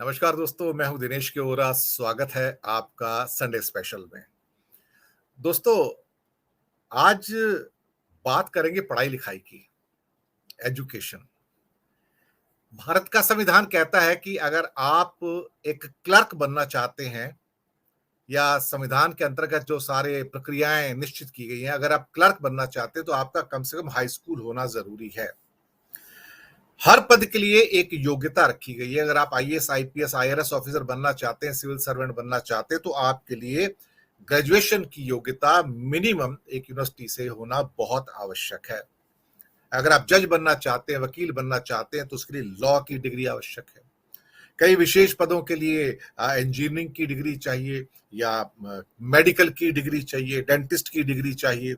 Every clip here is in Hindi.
नमस्कार दोस्तों, मैं हूं दिनेश केओरा। स्वागत है आपका संडे स्पेशल में। दोस्तों, आज बात करेंगे पढ़ाई लिखाई की, एजुकेशन। भारत का संविधान कहता है कि अगर आप एक क्लर्क बनना चाहते हैं या संविधान के अंतर्गत जो सारे प्रक्रियाएं निश्चित की गई हैं, अगर आप क्लर्क बनना चाहते हैं तो आपका कम से कम हाई स्कूल होना जरूरी है। हर पद के लिए एक योग्यता रखी गई है। अगर आप आईएएस, आईपीएस, आईआरएस ऑफिसर बनना चाहते हैं, सिविल सर्वेंट बनना चाहते हैं, तो आपके लिए ग्रेजुएशन की योग्यता मिनिमम एक यूनिवर्सिटी से होना बहुत आवश्यक है। अगर आप जज बनना चाहते हैं, वकील बनना चाहते हैं, तो उसके लिए लॉ की डिग्री आवश्यक है। कई विशेष पदों के लिए इंजीनियरिंग की डिग्री चाहिए या मेडिकल की डिग्री चाहिए, डेंटिस्ट की डिग्री चाहिए।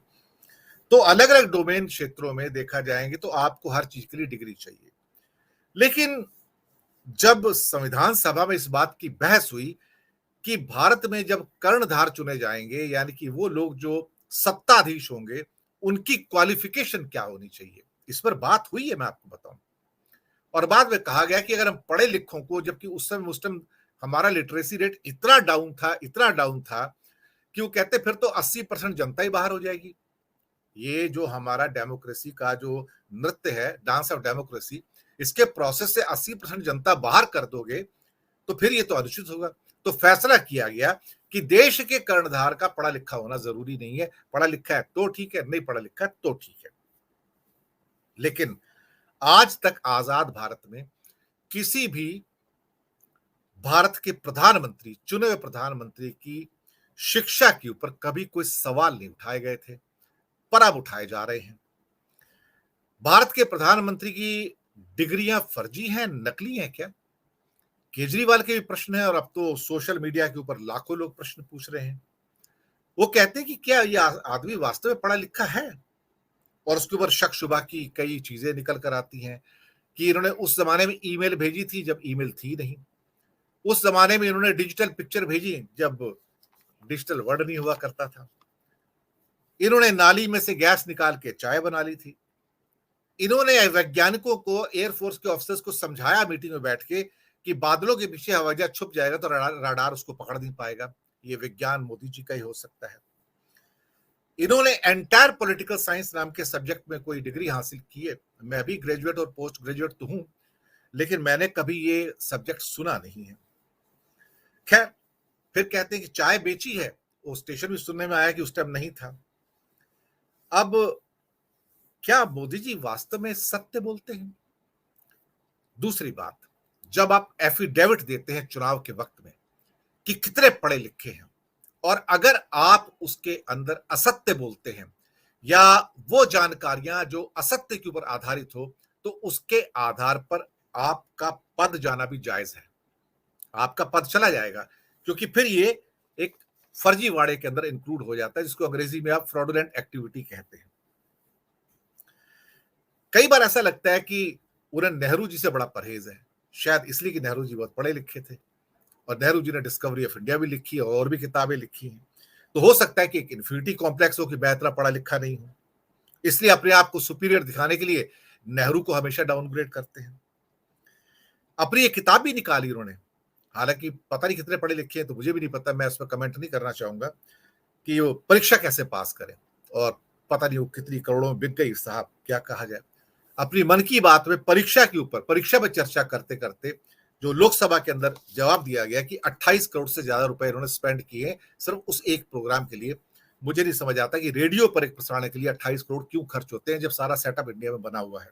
तो अलग अलग डोमेन क्षेत्रों में देखा जाएंगे तो आपको हर चीज के लिए डिग्री चाहिए। लेकिन जब संविधान सभा में इस बात की बहस हुई कि भारत में जब कर्णधार चुने जाएंगे, यानी कि वो लोग जो सत्ताधीश होंगे, उनकी क्वालिफिकेशन क्या होनी चाहिए, इस पर बात हुई है, मैं आपको बताऊं। और बाद में कहा गया कि अगर हम पढ़े लिखों को, जबकि उस टाइम हमारा लिटरेसी रेट इतना डाउन था कि वो कहते फिर तो 80% जनता ही बाहर हो जाएगी। ये जो हमारा डेमोक्रेसी का जो नृत्य है, डांस ऑफ डेमोक्रेसी, इसके प्रोसेस से 80% जनता बाहर कर दोगे तो फिर ये तो अनुचित होगा। तो फैसला किया गया कि देश के कर्णधार का पढ़ा लिखा होना जरूरी नहीं है। पढ़ा लिखा है तो ठीक है, नहीं पढ़ा लिखा है तो ठीक है। लेकिन आज तक आजाद भारत में किसी भी भारत के प्रधानमंत्री, चुने हुए प्रधानमंत्री की शिक्षा के ऊपर कभी कोई सवाल नहीं उठाए गए थे, पर अब उठाए जा रहे हैं। भारत के प्रधानमंत्री की डिग्रियां फर्जी हैं, नकली हैं क्या? केजरीवाल के भी प्रश्न है, और अब तो सोशल मीडिया के ऊपर लाखों लोग प्रश्न पूछ रहे हैं। वो कहते हैं कि क्या ये आदमी वास्तव में पढ़ा लिखा है? और उसके ऊपर शक शुबा की कई चीजें निकल कर आती हैं कि इन्होंने उस जमाने में ईमेल भेजी थी जब ईमेल थी नहीं। उस जमाने में इन्होंने डिजिटल पिक्चर भेजी जब डिजिटल वर्ड नहीं हुआ करता था। इन्होंने नाली में से गैस निकाल के चाय बना ली थी। इन्होंने वैज्ञानिकों को, एयरफोर्स के ऑफिसर्स को समझाया मीटिंग में बैठ के कि बादलों के पीछे हवाई जहाज छुप जाएगा तो रडार उसको पकड़ नहीं पाएगा। ये विज्ञान मोदी जी का ही हो सकता है। इन्होंने एंटायर पॉलिटिकल साइंस नाम के सब्जेक्ट में कोई डिग्री हासिल की है। मैं भी ग्रेजुएट और पोस्ट ग्रेजुएट तो हूं, लेकिन मैंने कभी ये सब्जेक्ट सुना नहीं है। खैर, फिर कहते हैं कि चाय बेची है। वो स्टेशन भी सुनने में आया कि उस टाइम नहीं था। अब क्या मोदी जी वास्तव में सत्य बोलते हैं? दूसरी बात, जब आप एफिडेविट देते हैं चुनाव के वक्त में कि कितने पढ़े लिखे हैं, और अगर आप उसके अंदर असत्य बोलते हैं या वो जानकारियां जो असत्य के ऊपर आधारित हो, तो उसके आधार पर आपका पद जाना भी जायज है। आपका पद चला जाएगा, क्योंकि फिर ये एक फर्जीवाड़े के अंदर इंक्लूड हो जाता है, जिसको अंग्रेजी में आप फ्रॉडुलेंट एक्टिविटी कहते हैं। कई बार ऐसा लगता है कि उन्हें नेहरू जी से बड़ा परहेज है, शायद इसलिए कि नेहरू जी बहुत पढ़े लिखे थे और नेहरू जी ने डिस्कवरी ऑफ इंडिया भी लिखी और भी किताबें लिखी हैं। तो हो सकता है कि एक इन्फिनिटी कॉम्प्लेक्स हो कि मैं इतना पढ़ा लिखा नहीं हूं, इसलिए अपने आप को सुपीरियर दिखाने के लिए नेहरू को हमेशा डाउनग्रेड करते हैं। अपनी एक किताब भी निकाली उन्होंने, हालांकि पता नहीं कितने पढ़े लिखे हैं, तो मुझे भी नहीं पता, मैं उस पर कमेंट नहीं करना चाहूंगा कि वो परीक्षा कैसे पास करें, और पता नहीं वो कितनी करोड़ों में बिक गई साहब, क्या कहा जाए। अपनी मन की बात में परीक्षा के ऊपर, परीक्षा पर चर्चा करते करते जो लोकसभा के अंदर जवाब दिया गया कि 28 करोड़ से ज्यादा रुपए इन्होंने स्पेंड किए सिर्फ उस एक प्रोग्राम के लिए। मुझे नहीं समझ आता कि रेडियो पर एक प्रसारण के लिए 28 करोड़ क्यों खर्च होते हैं, जब सारा सेटअप इंडिया में बना हुआ है।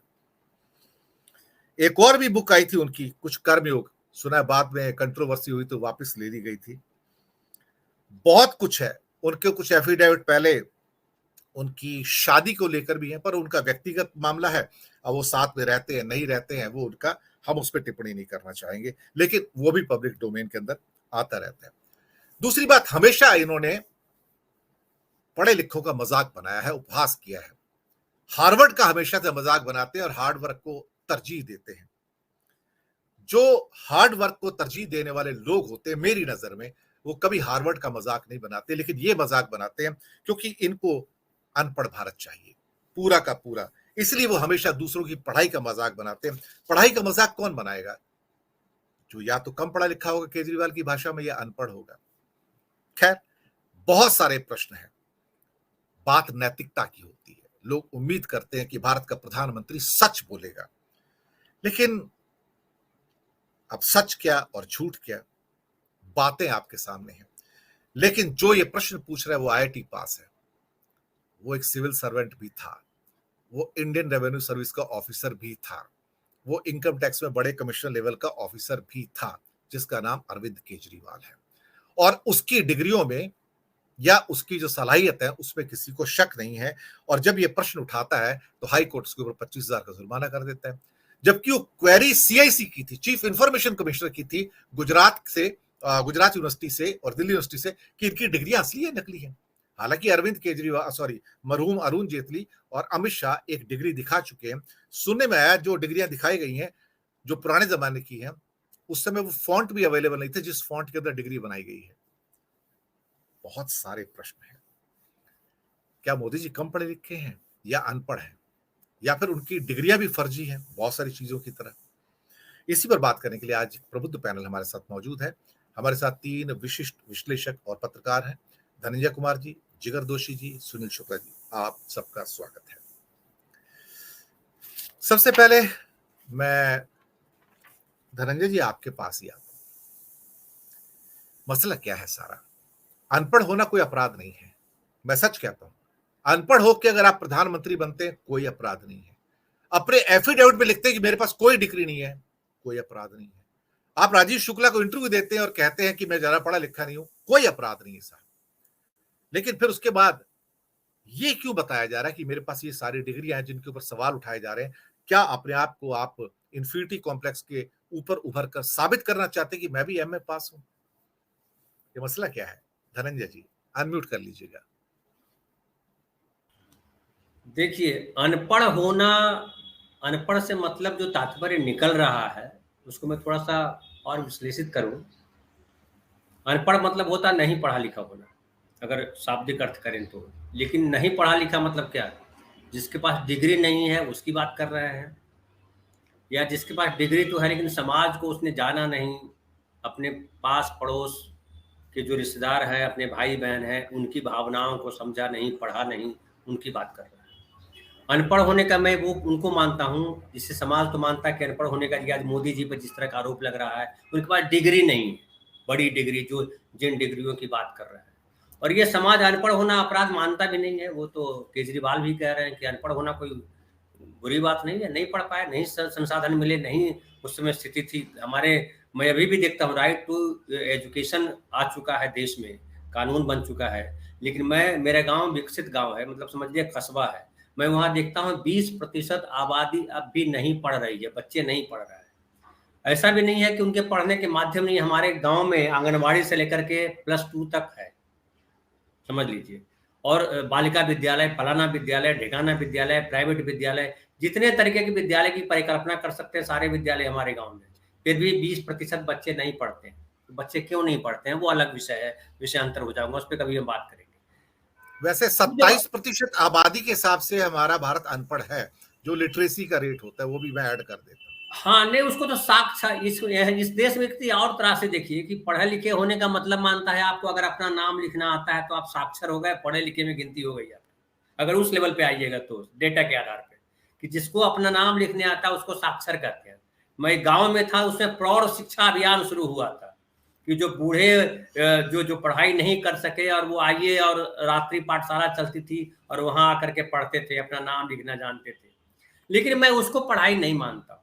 एक और भी बुक आई थी उनकी, कुछ कर्मयोग, सुना है बाद में कंट्रोवर्सी हुई तो वापस ले ली गई थी। बहुत कुछ है उनके, कुछ एफिडेविट पहले उनकी शादी को लेकर भी है, पर उनका व्यक्तिगत मामला है। अब वो साथ में रहते हैं नहीं रहते हैं, वो उनका, हम उस पर टिप्पणी नहीं करना चाहेंगे, लेकिन वो भी पब्लिक डोमेन के अंदर आता रहता है। दूसरी बात, हमेशा इन्होंने पढ़े लिखों का मजाक बनाया है, उपहास किया है। हार्वर्ड का हमेशा से मजाक बनाते हैं और हार्ड वर्क को तरजीह देते हैं। जो हार्ड वर्क को तरजीह देने वाले लोग होते हैं, मेरी नजर में, वो कभी हार्वर्ड का मजाक नहीं बनाते, लेकिन ये मजाक बनाते हैं क्योंकि इनको अनपढ़ भारत चाहिए पूरा का पूरा। इसलिए वो हमेशा दूसरों की पढ़ाई का मजाक बनाते हैं। पढ़ाई का मजाक कौन बनाएगा? जो या तो कम पढ़ा लिखा होगा केजरीवाल की भाषा में, या अनपढ़ होगा। खैर, बहुत सारे प्रश्न हैं। बात नैतिकता की होती है। लोग उम्मीद करते हैं कि भारत का प्रधानमंत्री सच बोलेगा, लेकिन अब सच क्या और झूठ क्या, बातें आपके सामने हैं। लेकिन जो ये प्रश्न पूछ रहा है वो आईआईटी पास है, वो एक सिविल सर्वेंट भी था, वो इंडियन रेवेन्यू सर्विस का ऑफिसर भी था, वो इनकम टैक्स में बड़े कमिश्नर लेवल का ऑफिसर भी था, जिसका नाम अरविंद केजरीवाल है। और उसकी डिग्रियों में या उसकी जो सलाहियत है उसमें किसी को शक नहीं है। और जब ये प्रश्न उठाता है तो हाई कोर्ट उसके ऊपर 25,000 का जुर्माना कर देता है, जबकि वो क्वेरी सीआईसी की थी, चीफ इंफॉर्मेशन कमिश्नर की थी, गुजरात यूनिवर्सिटी से और दिल्ली यूनिवर्सिटी से, कि इनकी डिग्रियां असली है नकली है। हालांकि अरविंद केजरीवाल मरहूम अरुण जेटली और अमित शाह एक डिग्री दिखा चुके हैं। सुनने में आया जो डिग्रियां दिखाई गई हैं जो पुराने जमाने की हैं, उस समय वो फॉन्ट भी अवेलेबल नहीं थे जिस फॉन्ट के अंदर डिग्री बनाई गई है। बहुत सारे प्रश्न हैं। क्या मोदी जी कम पढ़े लिखे हैं या अनपढ़ हैं, या फिर उनकी डिग्रियां भी फर्जी हैं बहुत सारी चीजों की तरह? इसी पर बात करने के लिए आज प्रबुद्ध पैनल हमारे साथ मौजूद है। हमारे साथ 3 विशिष्ट विश्लेषक और पत्रकार हैं, धनंजय कुमार जी, जिगर दोषी जी, सुनील शुक्ला जी। आप सबका स्वागत है। सबसे पहले मैं धनंजय जी आपके पास ही आता हूं। मसला क्या है सारा? अनपढ़ होना कोई अपराध नहीं है, मैं सच कहता हूं। अनपढ़ होकर अगर आप प्रधानमंत्री बनते हैं कोई अपराध नहीं है। अपने एफिडेविट में लिखते हैं कि मेरे पास कोई डिग्री नहीं है, कोई अपराध नहीं है। आप राजीव शुक्ला को इंटरव्यू देते हैं और कहते हैं कि मैं ज्यादा पढ़ा लिखा नहीं हूं, कोई अपराध नहीं है साहब। लेकिन फिर उसके बाद ये क्यों बताया जा रहा है कि मेरे पास ये सारी डिग्रियां हैं जिनके ऊपर सवाल उठाए जा रहे हैं? क्या अपने आप को आप इंफिनिटी कॉम्प्लेक्स के ऊपर उभर कर साबित करना चाहते हैं कि मैं भी एमए पास हूं? ये मसला क्या है? धनंजय जी अनम्यूट कर लीजिएगा। देखिए, अनपढ़ होना, अनपढ़ से मतलब जो तात्पर्य निकल रहा है उसको मैं थोड़ा सा और विश्लेषित करूं। अनपढ़ मतलब होता नहीं पढ़ा लिखा होना, अगर शाब्दिक अर्थ करें तो। लेकिन नहीं पढ़ा लिखा मतलब क्या? जिसके पास डिग्री नहीं है उसकी बात कर रहे हैं, या जिसके पास डिग्री तो है लेकिन समाज को उसने जाना नहीं, अपने पास पड़ोस के जो रिश्तेदार हैं, अपने भाई बहन हैं, उनकी भावनाओं को समझा नहीं, पढ़ा नहीं, उनकी बात कर रहे हैं। अनपढ़ होने का मैं वो उनको मानता हूँ जिससे समाज तो मानता है कि अनपढ़ होने का, आज मोदी जी पर जिस तरह का आरोप लग रहा है, उनके पास डिग्री नहीं है, बड़ी डिग्री, जो जिन डिग्रियों की बात कर रहे हैं। और ये समाज अनपढ़ होना अपराध मानता भी नहीं है। वो तो केजरीवाल भी कह रहे हैं कि अनपढ़ होना कोई बुरी बात नहीं है, नहीं पढ़ पाए, नहीं संसाधन मिले, नहीं उस समय स्थिति थी हमारे। मैं अभी भी देखता हूँ राइट टू एजुकेशन आ चुका है देश में, कानून बन चुका है, लेकिन मेरा गांव विकसित गांव है, मतलब समझिए कस्बा है। मैं वहां देखता हूँ 20% आबादी अब भी नहीं पढ़ रही है, बच्चे नहीं पढ़ रहे हैं। ऐसा भी नहीं है कि उनके पढ़ने के माध्यम नहीं, हमारे गांव में आंगनबाड़ी से लेकर के +2 तक है, समझ लीजिए। और बालिका विद्यालय, फलाना विद्यालय, ढेकाना विद्यालय, प्राइवेट विद्यालय, जितने तरीके के विद्यालय की परिकल्पना कर सकते हैं सारे विद्यालय हमारे गांव में। फिर भी 20% बच्चे नहीं पढ़ते हैं। तो बच्चे क्यों नहीं पढ़ते हैं वो अलग विषय है, विषयांतर हो जाऊंगा, उस पर कभी हम बात करेंगे। वैसे 27% आबादी के हिसाब से हमारा भारत अनपढ़ है, जो लिटरेसी का रेट होता है वो भी मैं ऐड कर देता हूँ। हाँ, नहीं उसको तो साक्षर इस देश में किसी और तरह से देखिए कि पढ़े लिखे होने का मतलब मानता है आपको अगर अपना नाम लिखना आता है तो आप साक्षर हो गए, पढ़े लिखे में गिनती हो गई आप। अगर उस लेवल पे आइएगा तो डेटा के आधार पे कि जिसको अपना नाम लिखने आता है उसको साक्षर कहते हैं। मैं गांव में था, उसमें प्रौढ़ शिक्षा अभियान शुरू हुआ था कि जो बूढ़े जो पढ़ाई नहीं कर सके और वो आइए, और रात्रि पाठशाला चलती थी और वहां आकर के पढ़ते थे, अपना नाम लिखना जानते थे। लेकिन मैं उसको पढ़ाई नहीं मानता।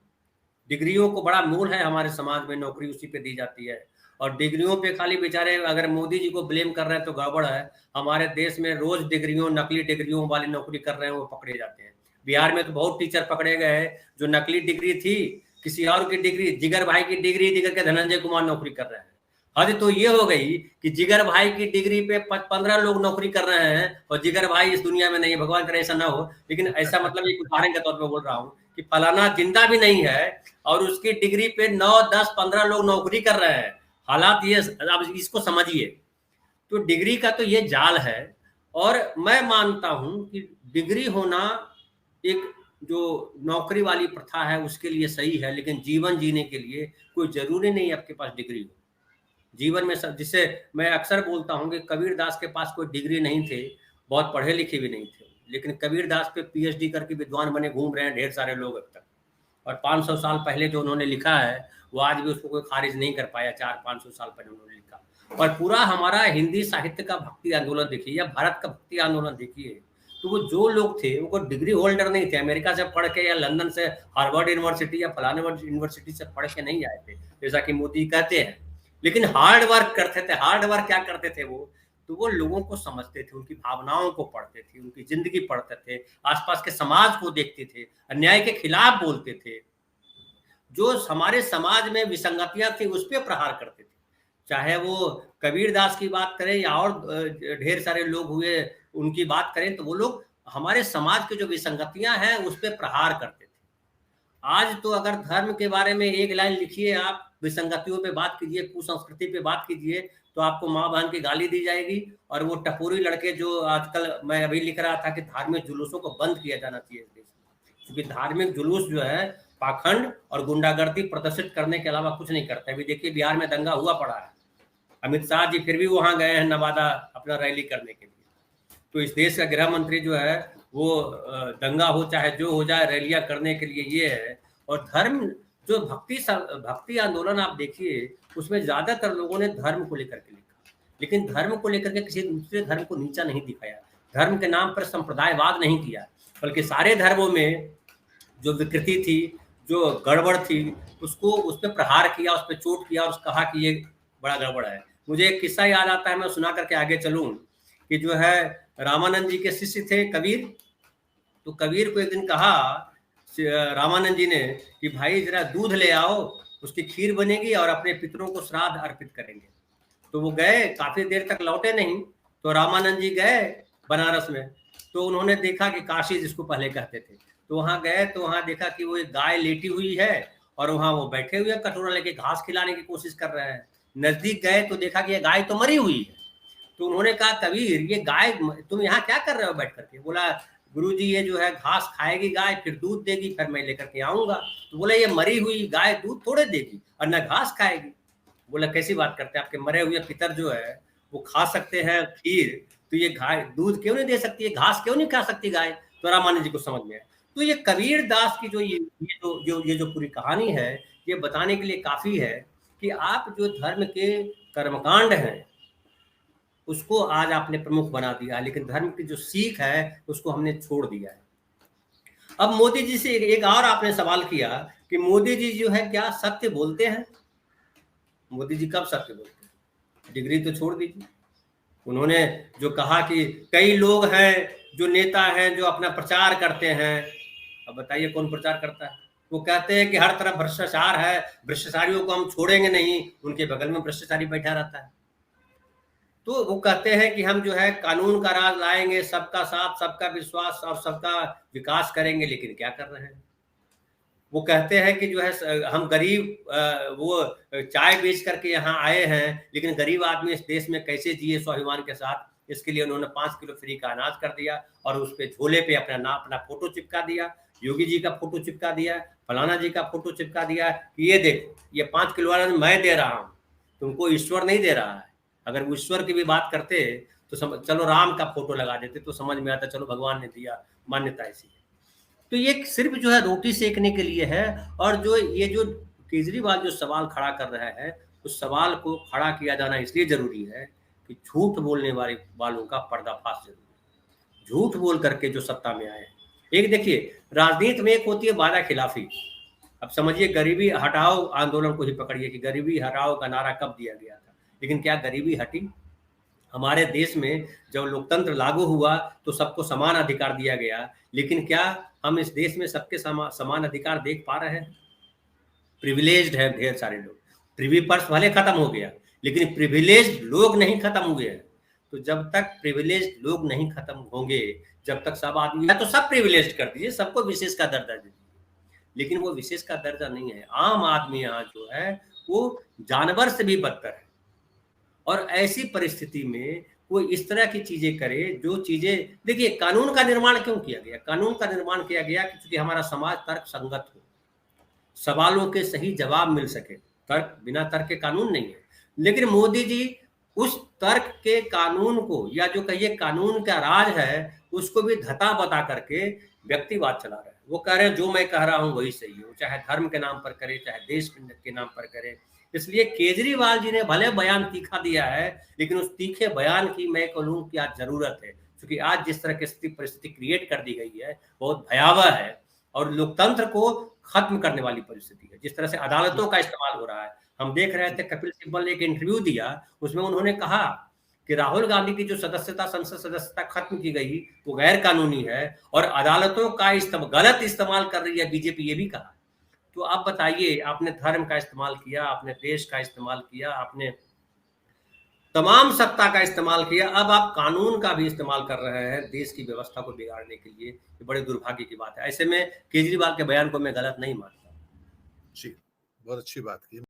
डिग्रियों को बड़ा मूल है हमारे समाज में, नौकरी उसी पे दी जाती है। और डिग्रियों पे खाली बेचारे अगर मोदी जी को ब्लेम कर रहे हैं तो गड़बड़ है। हमारे देश में रोज डिग्रियों, नकली डिग्रियों वाली नौकरी कर रहे हैं, वो पकड़े जाते हैं। बिहार में तो बहुत टीचर पकड़े गए हैं जो नकली डिग्री थी, किसी और की डिग्री, जिगर भाई की डिग्री देकर के धनंजय कुमार नौकरी कर रहे हैं। हद तो ये हो गई कि जिगर भाई की डिग्री पे 15 लोग नौकरी कर रहे हैं और जिगर भाई इस दुनिया में नहीं है। भगवान करे ऐसा ना हो, लेकिन ऐसा मतलब एक उदाहरण के तौर पर बोल रहा हूँ कि फलाना जिंदा भी नहीं है और उसकी डिग्री पे 9, 10, 15 लोग नौकरी कर रहे हैं। हालात ये, अब इसको समझिए। तो डिग्री का तो ये जाल है। और मैं मानता हूं कि डिग्री होना एक जो नौकरी वाली प्रथा है उसके लिए सही है, लेकिन जीवन जीने के लिए कोई ज़रूरी नहीं आपके पास डिग्री हो। जीवन में सब, जिससे मैं अक्सर बोलता हूँ कि कबीर दास के पास कोई डिग्री नहीं थे, बहुत पढ़े लिखे भी नहीं थे, लेकिन कबीर दास पे पीएचडी करके विद्वान बने घूम रहे हैं ढेर सारे लोग अब तक। और 500 साल पहले जो उन्होंने लिखा है वो आज भी उसको कोई खारिज नहीं कर पाया, 400-500 साल पहले उन्होंने लिखा। और पूरा हमारा हिंदी साहित्य का भक्ति आंदोलन देखिए या भारत का भक्ति आंदोलन देखिए, तो वो जो लोग थे वो कोई डिग्री होल्डर नहीं थे, अमेरिका से पढ़ के या लंदन से हार्वर्ड यूनिवर्सिटी या फलाने यूनिवर्सिटी से पढ़ के नहीं आए थे, जैसा कि मोदी कहते हैं, लेकिन हार्ड वर्क करते थे। हार्ड वर्क क्या करते थे वो, तो वो लोगों को समझते थे, उनकी भावनाओं को पढ़ते थे, उनकी जिंदगी पढ़ते थे, आसपास के समाज को देखते थे, अन्याय के खिलाफ बोलते थे, जो हमारे समाज में विसंगतियां थी उस पर प्रहार करते थे। चाहे वो कबीर दास की बात करें या और ढेर सारे लोग हुए उनकी बात करें, तो वो लोग हमारे समाज की जो विसंगतियां हैं उस पर प्रहार करते थे। आज तो अगर धर्म के बारे में एक लाइन लिखिए, आप विसंगतियों पे बात कीजिए, कुसंस्कृति पे बात कीजिए, तो आपको माँ बहन की गाली दी जाएगी। और वो टपोरी लड़के जो आजकल, मैं अभी लिख रहा था कि धार्मिक जुलूसों को बंद किया जाना चाहिए इस देश में, क्योंकि धार्मिक जुलूस जो है पाखंड और गुंडागर्दी प्रदर्शित करने के अलावा कुछ नहीं करता है। अभी देखिए बिहार में दंगा हुआ पड़ा है, अमित शाह जी फिर भी वहां गए हैं नवादा अपना रैली करने के लिए। तो इस देश का गृह मंत्री जो है वो दंगा हो चाहे जो हो जाए रैलियां करने के लिए ये है। और धर्म जो भक्ति आंदोलन आप देखिए उसमें ज्यादातर लोगों ने धर्म को लेकर के लिखा, लेकिन धर्म को लेकर के किसी दूसरे धर्म को नीचा नहीं दिखाया, धर्म के नाम पर संप्रदायवाद नहीं किया, बल्कि सारे धर्मों में जो विकृति थी, जो गड़बड़ थी, उसको उस पर प्रहार किया, उस पर चोट किया और कहा कि ये बड़ा गड़बड़ है। मुझे एक किस्सा याद आता है, मैं सुना करके आगे चलूं, कि जो है रामानंद जी के शिष्य थे कबीर, तो कबीर को एक दिन कहा रामानंद जी ने कि भाई जरा दूध ले आओ, उसकी खीर बनेगी और अपने पितरों को श्राद्ध अर्पित करेंगे। तो वो गए, काफी देर तक लौटे नहीं, तो रामानंद जी गए बनारस में, तो उन्होंने देखा कि काशी जिसको पहले कहते थे, तो वहां गए तो वहां देखा कि वो एक गाय लेटी हुई है और वहां वो बैठे हुए कटोरा लेके घास खिलाने की कोशिश कर रहे हैं। नजदीक गए तो देखा कि ये गाय तो मरी हुई है। तो उन्होंने कहा कबीर ये गाय तुम यहाँ क्या कर रहे हो बैठ करके? बोला गुरुजी ये जो है घास खाएगी गाय, फिर दूध देगी, फिर मैं लेकर के आऊंगा। तो बोला ये मरी हुई गाय दूध थोड़े देगी और न घास खाएगी। बोला कैसी बात करते हैं, आपके मरे हुए पितर जो है वो खा सकते हैं खीर, तो ये गाय दूध क्यों नहीं दे सकती है, घास क्यों नहीं खा सकती गाय? तो रामानंद जी को समझ में आया। तो ये कबीर दास की जो ये जो पूरी कहानी है, ये बताने के लिए काफी है कि आप जो धर्म के कर्मकांड हैं उसको आज आपने प्रमुख बना दिया, लेकिन धर्म की जो सीख है उसको हमने छोड़ दिया है। अब मोदी जी से एक और आपने सवाल किया कि मोदी जी जो है क्या सत्य बोलते हैं? मोदी जी कब सत्य बोलते हैं? डिग्री तो छोड़ दीजिए। उन्होंने जो कहा कि कई लोग हैं जो नेता हैं जो अपना प्रचार करते हैं, अब बताइए कौन प्रचार करता है? वो कहते हैं कि हर तरफ भ्रष्टाचार है, भ्रष्टाचारियों को हम छोड़ेंगे नहीं, उनके बगल में भ्रष्टाचारी बैठा रहता है। तो वो कहते हैं कि हम जो है कानून का राज लाएंगे, सबका साथ, सबका विश्वास और सबका विकास करेंगे, लेकिन क्या कर रहे हैं? वो कहते हैं कि जो है हम गरीब वो चाय बेच करके यहाँ आए हैं, लेकिन गरीब आदमी इस देश में कैसे जिए स्वाभिमान के साथ, इसके लिए उन्होंने 5 किलो फ्री का अनाज कर दिया और उस पे झोले पे अपना फोटो चिपका दिया, योगी जी का फोटो चिपका दिया, फलाना जी का फोटो चिपका दिया कि ये देखो ये 5 किलो वाला मैं दे रहा हूँ, तुमको ईश्वर नहीं दे रहा है। अगर वो ईश्वर की भी बात करते तो चलो राम का फोटो लगा देते तो समझ में आता, चलो भगवान ने दिया, मान्यता ऐसी है। तो ये सिर्फ जो है रोटी सेकने के लिए है। और जो ये जो केजरीवाल जो सवाल खड़ा कर रहा है, उस सवाल को खड़ा किया जाना इसलिए जरूरी है कि झूठ बोलने वालों का पर्दाफाश जरूरी है। झूठ बोल करके जो सत्ता में आए, एक देखिए राजनीति में एक होती है वादा खिलाफी। अब समझिए गरीबी हटाओ आंदोलन को ही पकड़िए कि गरीबी हटाओ का नारा कब दिया गया था, लेकिन क्या गरीबी हटी? हमारे देश में जब लोकतंत्र लागू हुआ तो सबको समान अधिकार दिया गया, लेकिन क्या हम इस देश में सबके समान अधिकार देख पा रहे हैं? प्रिविलेज्ड है ढेर सारे लोग, प्रिवी पर्स भले खत्म हो गया लेकिन प्रिविलेज्ड लोग नहीं खत्म हुए हैं। तो जब तक प्रिविलेज्ड लोग नहीं खत्म होंगे, जब तक सब आदमी, या तो सब प्रिविलेज्ड कर दीजिए, सबको विशेष का दर्जा दीजिए, लेकिन वो विशेष का दर्जा नहीं है। आम आदमी यहाँ जो है वो जानवर से भी बदतर है। और ऐसी परिस्थिति में वो इस तरह की चीजें करे जो चीजें, देखिए कानून का निर्माण क्यों किया गया? कानून का निर्माण किया गया क्योंकि हमारा समाज तर्क संगत हो, सवालों के सही जवाब मिल सके। तर्क, बिना तर्क के कानून नहीं है। लेकिन मोदी जी उस तर्क के कानून को, या जो कहिए कानून का राज है, उसको भी धता बता करके व्यक्तिवाद चला रहे हैं। वो कह रहे हैं जो मैं कह रहा हूं वही सही है, चाहे धर्म के नाम पर करे, चाहे देश के नाम पर करे। इसलिए केजरीवाल जी ने भले बयान तीखा दिया है, लेकिन उस तीखे बयान की मैं कहूँ कि आज जरूरत है, क्योंकि आज जिस तरह की परिस्थिति क्रिएट कर दी गई है बहुत भयावह है, और लोकतंत्र को खत्म करने वाली परिस्थिति है। जिस तरह से अदालतों का इस्तेमाल हो रहा है, हम देख रहे थे कपिल सिब्बल ने एक इंटरव्यू दिया, उसमें उन्होंने कहा कि राहुल गांधी की जो सदस्यता, संसद सदस्यता खत्म की गई, वो गैर कानूनी है और अदालतों का गलत इस्तेमाल कर रही है बीजेपी, ये भी कहा। तो आप बताइए, आपने धर्म का इस्तेमाल किया, आपने देश का इस्तेमाल किया, आपने तमाम सत्ता का इस्तेमाल किया, अब आप कानून का भी इस्तेमाल कर रहे हैं देश की व्यवस्था को बिगाड़ने के लिए। ये बड़े दुर्भाग्य की बात है। ऐसे में केजरीवाल के बयान को मैं गलत नहीं मानता। जी, बहुत अच्छी बात की।